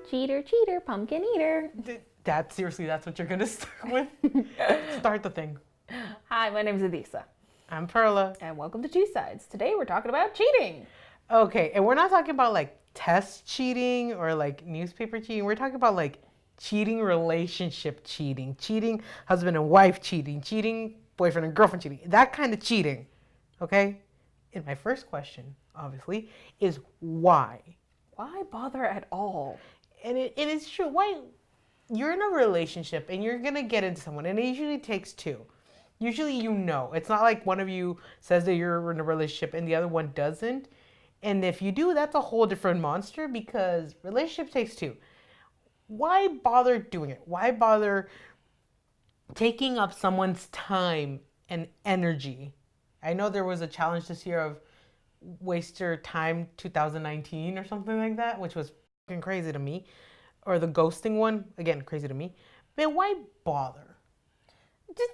Cheater, cheater, pumpkin eater. That's what you're gonna start with? Start the thing. Hi, my name is Edysa. I'm Perla. And welcome to Two Sides. Today we're talking about cheating. Okay, and we're not talking about like test cheating or like newspaper cheating. We're talking about like cheating, relationship cheating, cheating, husband and wife cheating, cheating, boyfriend and girlfriend cheating. That kind of cheating. Okay? And my first question, obviously, is why? Why bother at all? And it's true. Why? You're in a relationship and you're gonna get into someone, and it usually takes two. Usually, it's not like one of you says that you're in a relationship and the other one doesn't. And if you do, that's a whole different monster because relationship takes two. Why bother doing it? Why bother taking up someone's time and energy? I know there was a challenge this year of Waste Your Time 2019 or something like that, which was fucking crazy to me. Or the ghosting one, again, crazy to me. But why bother? Just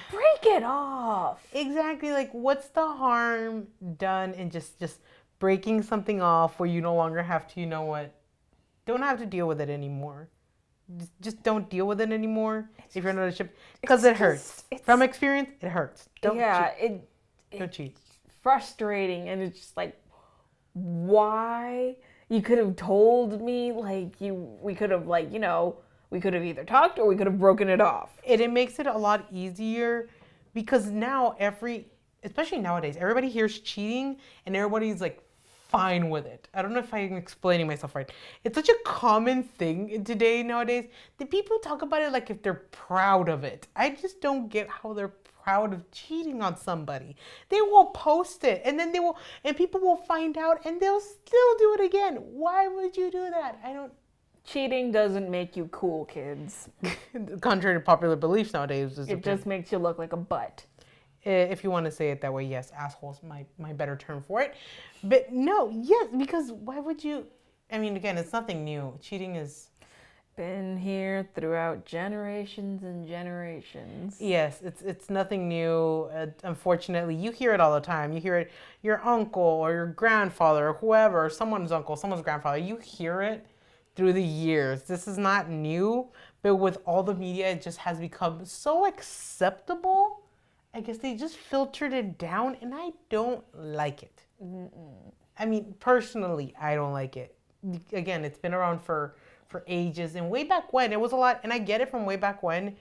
break it off. Exactly, like what's the harm done in just breaking something off where you no longer have to, don't have to deal with it anymore. Just don't deal with it anymore if you're in a relationship because it hurts. From experience, it hurts. Don't cheat. Don't cheat. Frustrating, and it's just like, why? You could have told me, we could have either talked or we could have broken it off. It makes it a lot easier because now especially nowadays, everybody hears cheating and everybody's like fine with it. I don't know if I'm explaining myself right. It's such a common thing today nowadays that people talk about it like if they're proud of it. I just don't get how they're proud of cheating on somebody. They will post it and then people will find out and they'll still do it again. Why would you do that? Cheating doesn't make you cool, kids. Contrary to popular beliefs nowadays. It just makes you look like a butt. If you want to say it that way, yes, asshole's my better term for it. But no, yes, because why would you? I mean, again, it's nothing new. Cheating is been here throughout generations and generations. Yes, it's nothing new. Unfortunately, you hear it all the time. You hear it, your uncle or your grandfather or whoever, someone's uncle, someone's grandfather. You hear it through the years. This is not new, but with all the media, it just has become so acceptable. I guess they just filtered it down, and I don't like it. I mean, personally, I don't like it. Again, it's been around for ages, and way back when, it was a lot, and I get it from way back when,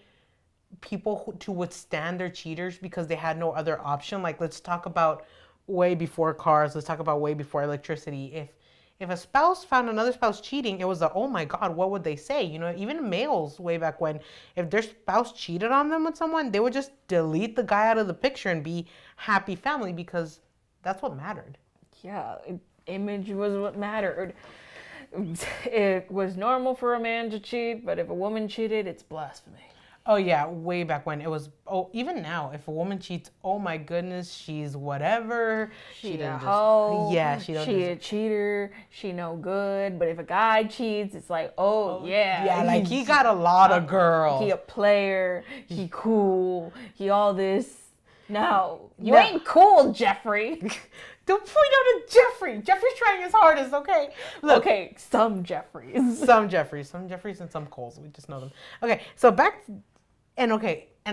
people to withstand their cheaters because they had no other option. Like, let's talk about way before cars. Let's talk about way before electricity. If a spouse found another spouse cheating, it was oh my God, what would they say? Even males way back when, if their spouse cheated on them with someone, they would just delete the guy out of the picture and be happy family because that's what mattered. Yeah, image was what mattered. It was normal for a man to cheat, but if a woman cheated, it's blasphemy. Oh yeah, way back when it was. Oh, even now, if a woman cheats, oh my goodness, she's whatever. She a hoe. Yeah, she a cheater. She no good. But if a guy cheats, it's like, yeah, like he got a lot of girls. He a player. He cool. He all this. No, you ain't cool, Jeffrey. Don't point out at Jeffrey. Jeffrey's trying his hardest, okay? Look, okay, some Jeffreys. Some Jeffreys and some Coles. We just know them. Okay, so and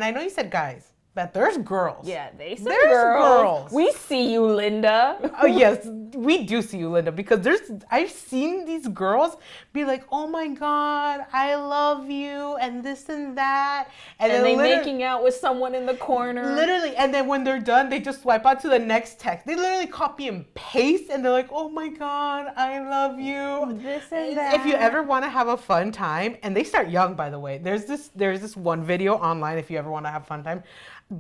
I know you said guys, but there's girls. Yeah, they said there's girls. We see you, Linda. Oh yes, we do see you, Linda, because I've seen these girls be like, oh my God, I love you, and this and that. And then they making out with someone in the corner. Literally, and then when they're done, they just swipe out to the next text. They literally copy and paste, and they're like, oh my God, I love you. This and that. If you ever want to have a fun time, and they start young, by the way. There's this one video online if you ever want to have a fun time.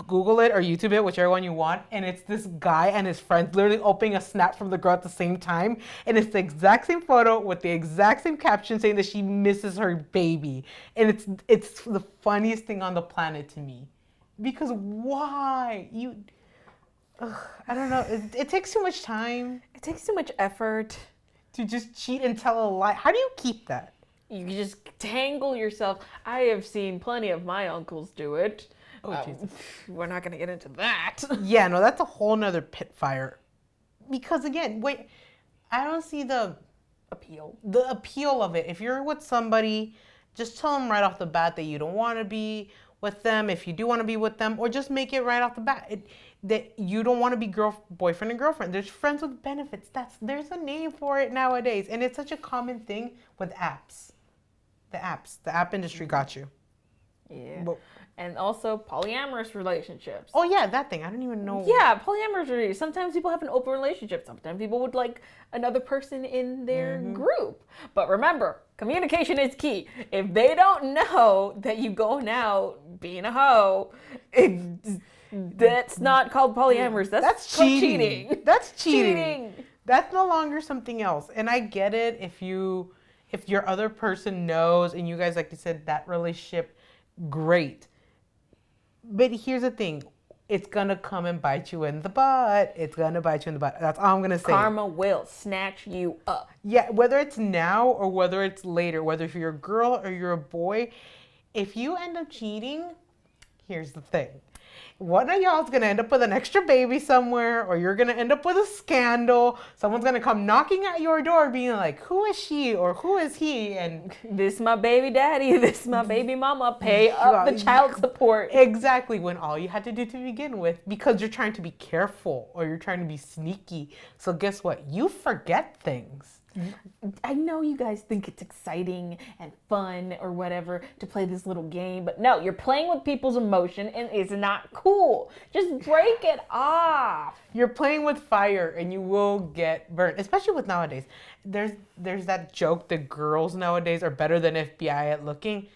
Google it or YouTube it, whichever one you want, and it's this guy and his friends literally opening a snap from the girl at the same time, and it's the exact same photo with the exact same caption saying that she misses her baby, and it's the funniest thing on the planet to me, because why I don't know, it takes too much time. It takes too much effort to just cheat and tell a lie. How do you keep that? You just tangle yourself. I have seen plenty of my uncles do it. Oh, Jesus. We're not going to get into that. Yeah, no, that's a whole nother pit fire. Because again, wait, I don't see appeal. The appeal of it. If you're with somebody, just tell them right off the bat that you don't want to be with them. If you do want to be with them, or just make it right off the bat that you don't want to be boyfriend and girlfriend. There's friends with benefits. There's a name for it nowadays, and it's such a common thing with apps. The app industry got you. Yeah. And also polyamorous relationships. Oh yeah, that thing. I don't even know. Yeah, polyamorous. Sometimes people have an open relationship. Sometimes people would like another person in their group. But remember, communication is key. If they don't know that you going out being a hoe, that's not called polyamorous. That's cheating. That's cheating. That's no longer something else. And I get it if your other person knows and you guys, like you said, that relationship, great. But here's the thing. It's going to come and bite you in the butt. It's going to bite you in the butt. That's all I'm going to say. Karma will snatch you up. Yeah, whether it's now or whether it's later, whether if you're a girl or you're a boy, if you end up cheating, here's the thing. One of y'all is going to end up with an extra baby somewhere, or you're going to end up with a scandal. Someone's going to come knocking at your door being like, who is she or who is he? And this my baby daddy, this my baby mama, pay up the child support. Exactly, when all you had to do to begin with, because you're trying to be careful or you're trying to be sneaky. So guess what? You forget things. I know you guys think it's exciting and fun or whatever to play this little game, but no, you're playing with people's emotion and it's not cool. Just break it off. You're playing with fire and you will get burnt, especially with nowadays. There's that joke that girls nowadays are better than FBI at looking,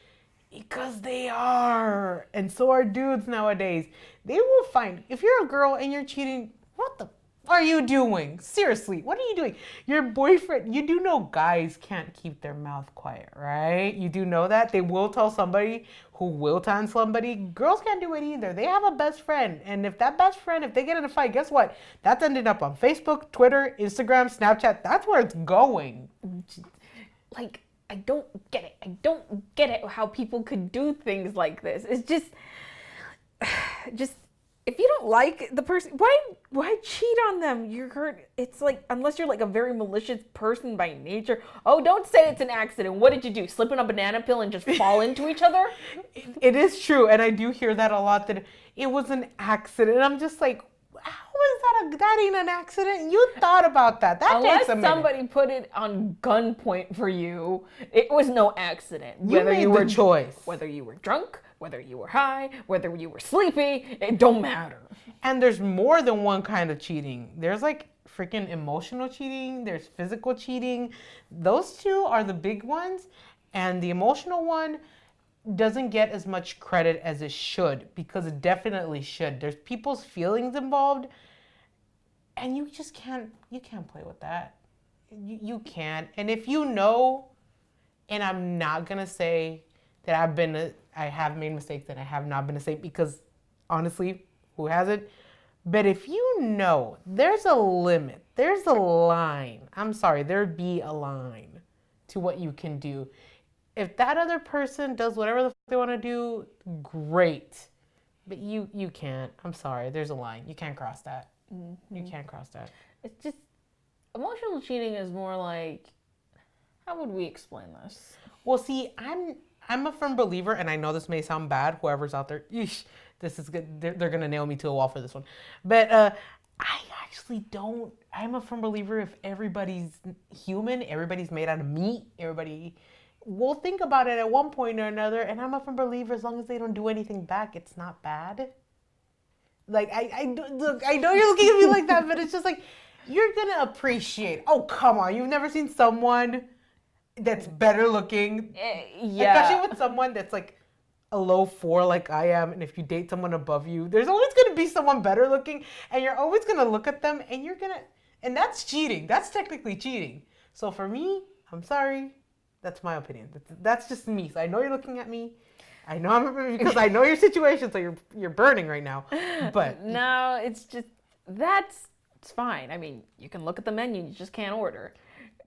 because they are. And so are dudes nowadays. They will find, if you're a girl and you're cheating, what the are you doing? Seriously, what are you doing? Your boyfriend, you do know guys can't keep their mouth quiet, right? You do know that. They will tell somebody who will tell somebody. Girls can't do it either. They have a best friend. And if that best friend, if they get in a fight, guess what? That's ended up on Facebook, Twitter, Instagram, Snapchat. That's where it's going. Like, I don't get it. I don't get it how people could do things like this. It's just if you don't like the person, why cheat on them? You're hurt. It's like, unless you're like a very malicious person by nature. Oh, don't say it's an accident. What did you do? Slip in a banana peel and just fall into each other? It is true, and I do hear that a lot, that it was an accident. And I'm just like, how is that ain't an accident? You thought about that. That takes a minute. Unless somebody put it on gunpoint for you, it was no accident. You made the choice. Whether you were drunk, whether you were high, whether you were sleepy, it don't matter. And there's more than one kind of cheating. There's like freaking emotional cheating. There's physical cheating. Those two are the big ones. And the emotional one doesn't get as much credit as it should, because it definitely should. There's people's feelings involved, and you just can't play with that. You can't. And if you know, and I'm not gonna say that I have made mistakes and I have not been a saint, because honestly, who hasn't? But if you know there's a limit, there's a line. I'm sorry, there'd be a line to what you can do. If that other person does whatever the fuck they want to do, great. But you can't. I'm sorry, there's a line. You can't cross that. Mm-hmm. You can't cross that. It's just, emotional cheating is more like, how would we explain this? Well, see, I'm a firm believer, and I know this may sound bad, whoever's out there, this is good. They're going to nail me to a wall for this one. But I actually don't. I'm a firm believer, if everybody's human, everybody's made out of meat, everybody will think about it at one point or another, and I'm a firm believer, as long as they don't do anything back, it's not bad. Like, look, I know you're looking at me like that, but it's just like, you're going to appreciate. Oh, come on. You've never seen someone that's better looking. Yeah. Especially with someone that's like a low 4 like I am, and if you date someone above you, there's always going to be someone better looking, and you're always going to look at them, and and that's cheating. That's technically cheating. So for me, I'm sorry. That's my opinion. That's just me. So I know you're looking at me. I know because I know your situation, so you're burning right now. But no, it's just, it's fine. I mean, you can look at the menu, you just can't order.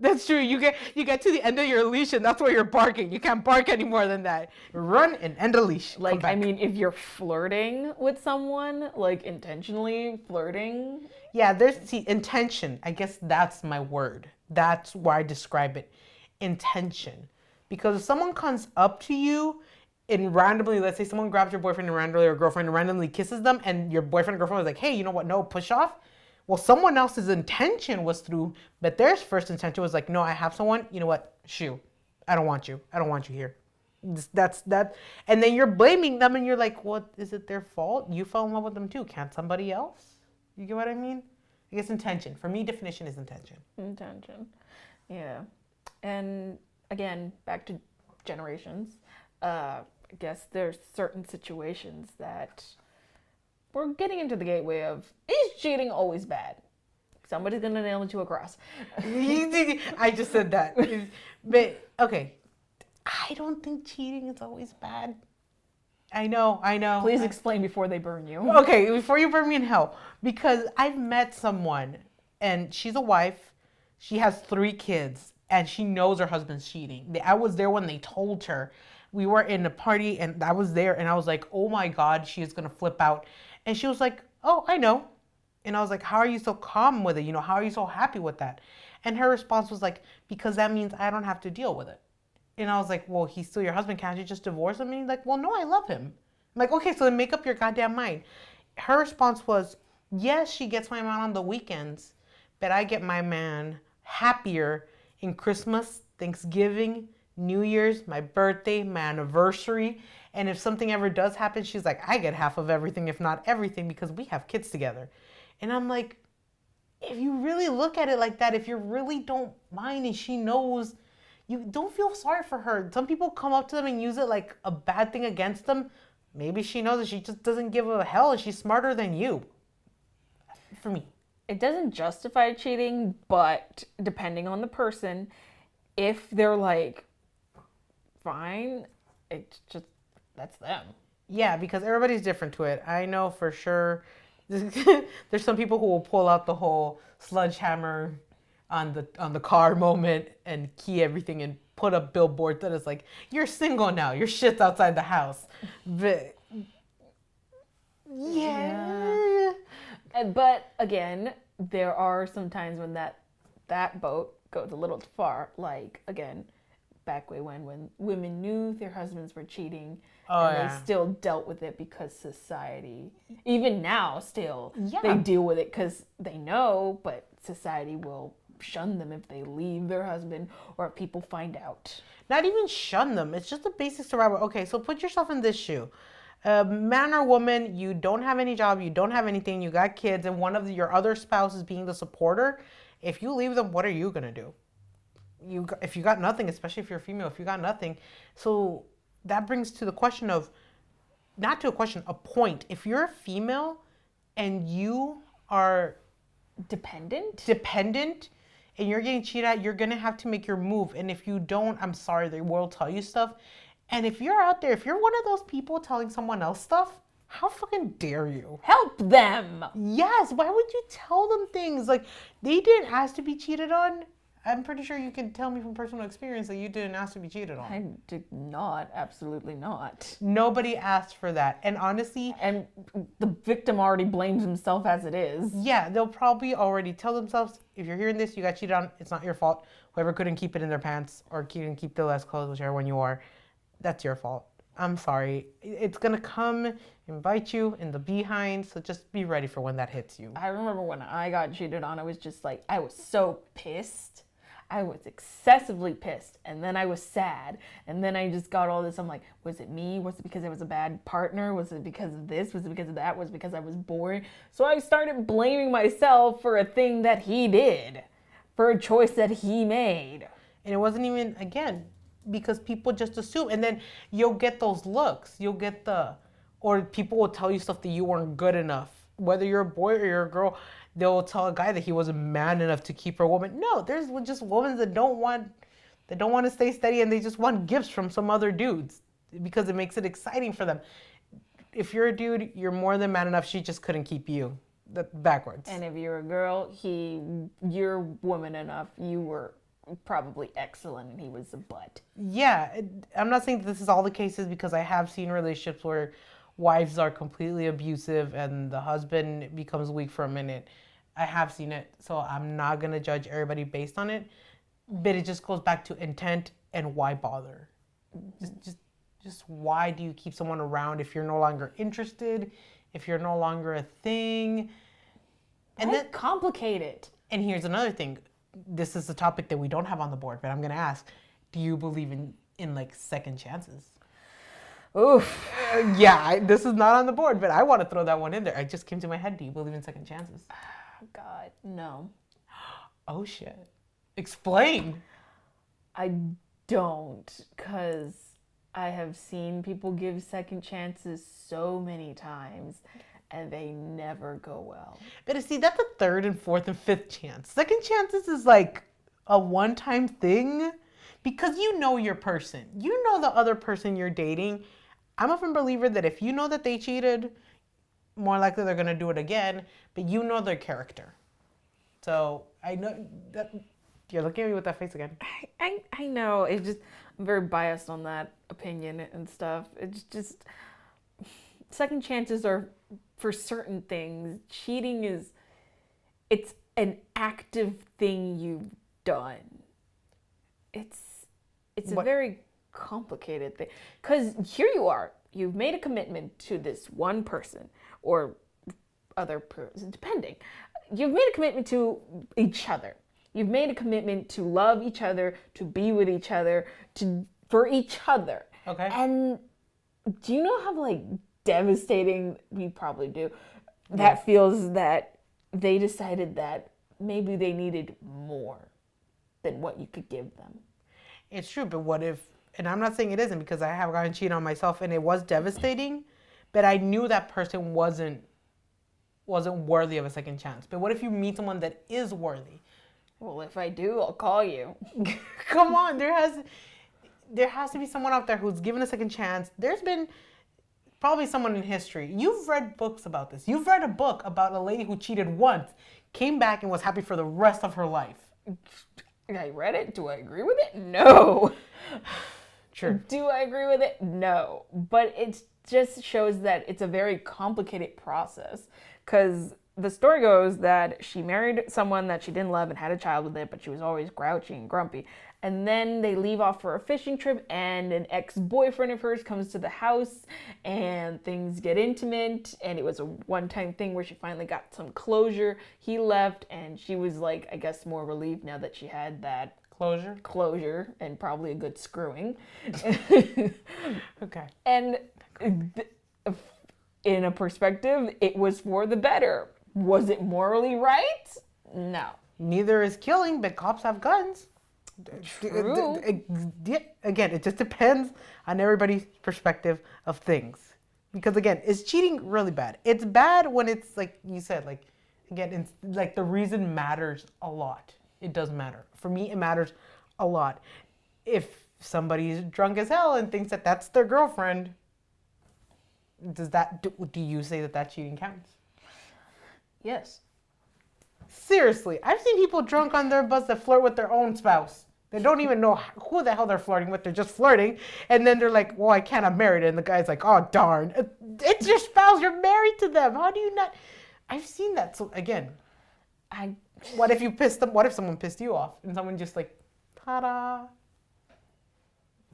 That's true. You get to the end of your leash, and that's where you're barking. You can't bark any more than that. Run and end a leash. Like, I mean, if you're flirting with someone, like intentionally flirting. Yeah, intention. I guess that's my word. That's why I describe it. Intention. Because if someone comes up to you and randomly, let's say someone grabs your boyfriend and randomly or girlfriend and randomly kisses them, and your boyfriend or girlfriend was like, hey, you know what? No, push off. Well, someone else's intention was through, but their first intention was like, no, I have someone. You know what? Shoo. I don't want you. I don't want you here. That's that. And then you're blaming them and you're like, what? Is it their fault? You fell in love with them too. Can't somebody else? You get what I mean? I guess intention. For me, definition is intention. Intention. Yeah. And again, back to generations. I guess there's certain situations that we're getting into the gateway of, is cheating always bad? Somebody's gonna nail it to a cross. I just said that. But okay, I don't think cheating is always bad. I know. Please explain before they burn you. Okay, before you burn me in hell. Because I've met someone, and she's a wife. She has 3 kids, and she knows her husband's cheating. I was there when they told her. We were in a party, and I was there, and I was like, oh my God, she is going to flip out. And she was like, oh, I know. And I was like, how are you so calm with it? You know, how are you so happy with that? And her response was like, because that means I don't have to deal with it. And I was like, well, he's still your husband. Can't you just divorce him? And he's like, well, no, I love him. I'm like, okay, so then make up your goddamn mind. Her response was, yes, she gets my man on the weekends, but I get my man happier in Christmas, Thanksgiving, New Year's, my birthday, my anniversary. And if something ever does happen, she's like, I get half of everything, if not everything, because we have kids together. And I'm like, if you really look at it like that, if you really don't mind and she knows, you don't feel sorry for her. Some people come up to them and use it like a bad thing against them. Maybe she knows that she just doesn't give a hell and she's smarter than you. For me. It doesn't justify cheating, but depending on the person, if they're like, fine, it's just, that's them. Yeah, because everybody's different to it. I know for sure. There's some people who will pull out the whole sledgehammer on the car moment and key everything and put up billboards that is like, you're single now, your shit's outside the house. But yeah. But again, there are some times when that boat goes a little too far. Like, again, back way when women knew their husbands were cheating, and they still dealt with it because society, even now still, they deal with it because they know, but society will shun them if they leave their husband or if people find out. Not even shun them. It's just the basic survival. Okay, so put yourself in this shoe. Man or woman, you don't have any job, you don't have anything, you got kids, and one of your other spouses being the supporter. If you leave them, what are you going to do? If you got nothing, especially if you're female, if you got nothing. So that brings to the question of, not to a question, a point. If you're a female and you are dependent and you're getting cheated at, you're going to have to make your move. And if you don't, I'm sorry, they will tell you stuff. And if you're out there, if you're one of those people telling someone else stuff, how fucking dare you? Help them! Yes, why would you tell them things? Like, they didn't ask to be cheated on. I'm pretty sure you can tell me from personal experience that you didn't ask to be cheated on. I did not. Absolutely not. Nobody asked for that. And honestly... And the victim already blames himself as it is. Yeah, they'll probably already tell themselves, if you're hearing this, you got cheated on, it's not your fault. Whoever couldn't keep it in their pants or couldn't keep their less clothes, whichever one you are, that's your fault. I'm sorry. It's going to come and bite you in the behind, so just be ready for when that hits you. I remember when I got cheated on, I was just like, I was so pissed. I was excessively pissed, and then I was sad, and then I just got all this. I'm like, was it me? Was it because I was a bad partner? Was it because of this? Was it because of that? Was it because I was bored? So I started blaming myself for a thing that he did, for a choice that he made. And it wasn't even, again, because people just assume, and then you'll get those looks. You'll get or people will tell you stuff that you weren't good enough. Whether you're a boy or you're a girl, they'll tell a guy that he wasn't man enough to keep a woman. No, there's just women that don't want to stay steady and they just want gifts from some other dudes because it makes it exciting for them. If you're a dude, you're more than man enough. She just couldn't keep you. Backwards. And if you're a girl, you're woman enough. You were probably excellent and he was a butt. Yeah, I'm not saying that this is all the cases because I have seen relationships where wives are completely abusive and the husband becomes weak for a minute. I have seen it, so I'm not gonna judge everybody based on it. But it just goes back to intent and why bother. Just why do you keep someone around if you're no longer interested, if you're no longer a thing? And then complicated. And here's another thing. This is a topic that we don't have on the board, but I'm gonna ask: do you believe in like second chances? Oof. This is not on the board, but I want to throw that one in there. It just came to my head. Do you believe in second chances? God, no. Oh shit. Explain. I don't, because I have seen people give second chances so many times and they never go well. But see, that's a third and fourth and fifth chance. Second chances is like a one-time thing because you know your person. You know the other person you're dating. I'm a firm believer that if you know that they cheated, more likely they're going to do it again, but you know their character. So I know that you're looking at me with that face again. I know. It's just, I'm very biased on that opinion and stuff. It's just, second chances are for certain things. Cheating it's an active thing you've done. It's a very complicated thing. Because here you are. You've made a commitment to this one person or other person, depending. You've made a commitment to each other. You've made a commitment to love each other, to be with each other, for each other. Okay. And do you know how like devastating, we probably do, that feels that they decided that maybe they needed more than what you could give them? It's true, but what if, and I'm not saying it isn't because I have gotten cheated on myself and it was devastating, but I knew that person wasn't worthy of a second chance. But what if you meet someone that is worthy? Well, if I do, I'll call you. Come on, there has to be someone out there who's given a second chance. There's been probably someone in history. You've read books about this. You've read a book about a lady who cheated once, came back and was happy for the rest of her life. I read it. Do I agree with it? No. Sure. Do I agree with it? No. But it just shows that it's a very complicated process because the story goes that she married someone that she didn't love and had a child with it, but she was always grouchy and grumpy. And then they leave off for a fishing trip and an ex-boyfriend of hers comes to the house and things get intimate. And it was a one-time thing where she finally got some closure. He left and she was like, I guess, more relieved now that she had that closure and probably a good screwing. Okay. And in a perspective, it was for the better. Was it morally right? No. Neither is killing, but cops have guns. True. Again, it just depends on everybody's perspective of things. Because again, is cheating really bad? It's bad when it's like you said, like, again, it's like the reason matters a lot. It does matter. For me, it matters a lot. If somebody's drunk as hell and thinks that that's their girlfriend, do you say that cheating counts? Yes. Seriously, I've seen people drunk on their bus that flirt with their own spouse. They don't even know who the hell they're flirting with. They're just flirting. And then they're like, well, I can't, I'm married. And the guy's like, oh, darn. It's your spouse. You're married to them. How do you not? I've seen that. So again, what if you pissed them? What if someone pissed you off? And someone just like, ta-da.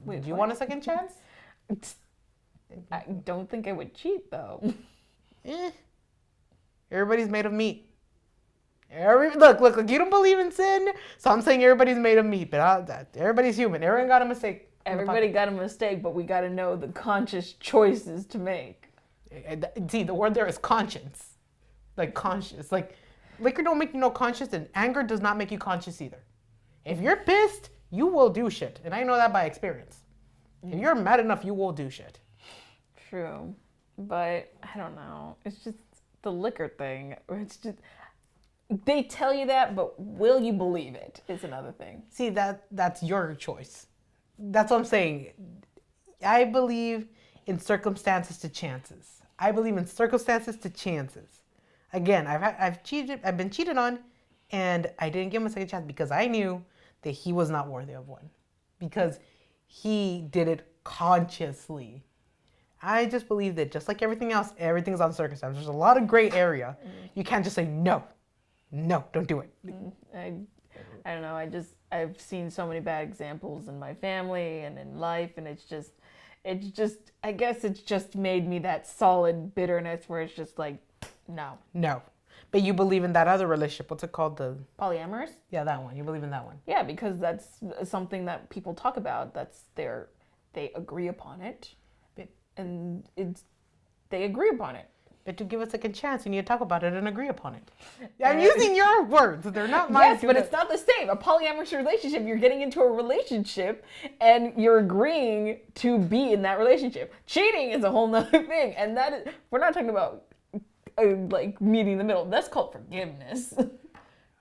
Wait, Did you want a second chance? I don't think I would cheat, though. Everybody's made of meat. Look, you don't believe in sin, so I'm saying everybody's made of meat, but everybody's human. Everyone got a mistake. Everybody got a mistake, but we got to know the conscious choices to make. See, the word there is conscience. Like conscious. Like liquor don't make you no conscious, and anger does not make you conscious either. If you're pissed, you will do shit, and I know that by experience. If you're mad enough, you will do shit. True, but I don't know. It's just the liquor thing. It's just they tell you that, but will you believe it? Is another thing. See, that's your choice. That's what I'm saying. I believe in circumstances to chances. I believe in circumstances to chances. Again, I've been cheated on, and I didn't give him a second chance because I knew that he was not worthy of one, because he did it consciously. I just believe that just like everything else, everything's on circumstance. There's a lot of gray area. You can't just say no. No, don't do it. I don't know. I've seen so many bad examples in my family and in life, and I guess it's just made me that solid bitterness where it's just like, no. No. But you believe in that other relationship. What's it called? The polyamorous? Yeah, that one. You believe in that one. Yeah, because that's something that people talk about. They agree upon it, and they agree upon it. But to give a second chance, you need to talk about it and agree upon it. I'm using your words. They're not mine. Yes, but it's not the same. A polyamorous relationship, you're getting into a relationship and you're agreeing to be in that relationship. Cheating is a whole nother thing. And we're not talking about like meeting in the middle. That's called forgiveness.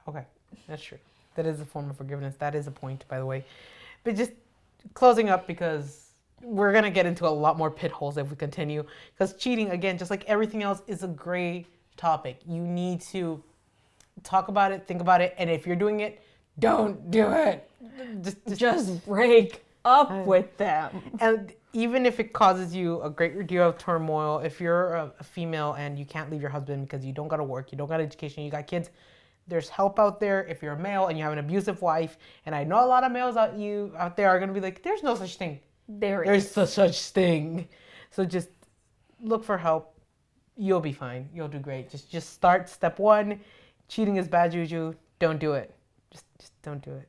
Okay, that's true. That is a form of forgiveness. That is a point, by the way. But just closing up, because we're going to get into a lot more pit holes if we continue. Because cheating, again, just like everything else, is a gray topic. You need to talk about it, think about it, and if you're doing it, don't do it. Just break up with them. And even if it causes you a great deal of turmoil, if you're a female and you can't leave your husband because you don't got to work, you don't got education, you got kids, there's help out there. If you're a male and you have an abusive wife, and I know a lot of males out there are going to be like, there's no such thing. There's no such thing. So just look for help. You'll be fine. You'll do great. Just start step one. Cheating is bad juju. Don't do it. Just don't do it.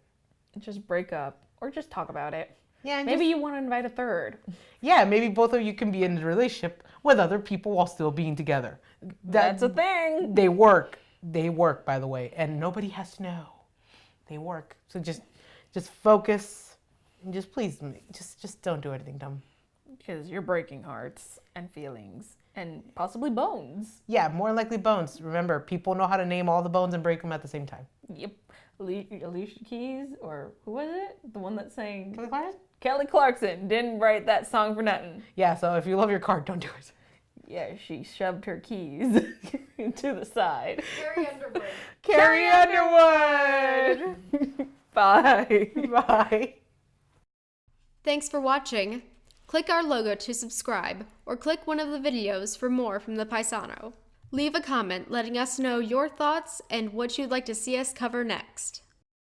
Just break up or just talk about it. Yeah. Maybe you want to invite a third. Yeah, maybe both of you can be in a relationship with other people while still being together. That's a thing. They work. They work, by the way, and nobody has to know. They work. So just focus. And just please, just don't do anything dumb. Because you're breaking hearts and feelings and possibly bones. Yeah, more likely bones. Remember, people know how to name all the bones and break them at the same time. Yep. Alicia Keys, or who was it? The one that sang... Kelly Clarkson? Kelly Clarkson didn't write that song for nothing. Yeah, so if you love your car, don't do it. Yeah, she shoved her keys to the side. Carrie Underwood. Carrie Underwood! Bye. Bye. Thanks for watching. Click our logo to subscribe, or click one of the videos for more from the Paisano. Leave a comment letting us know your thoughts and what you'd like to see us cover next.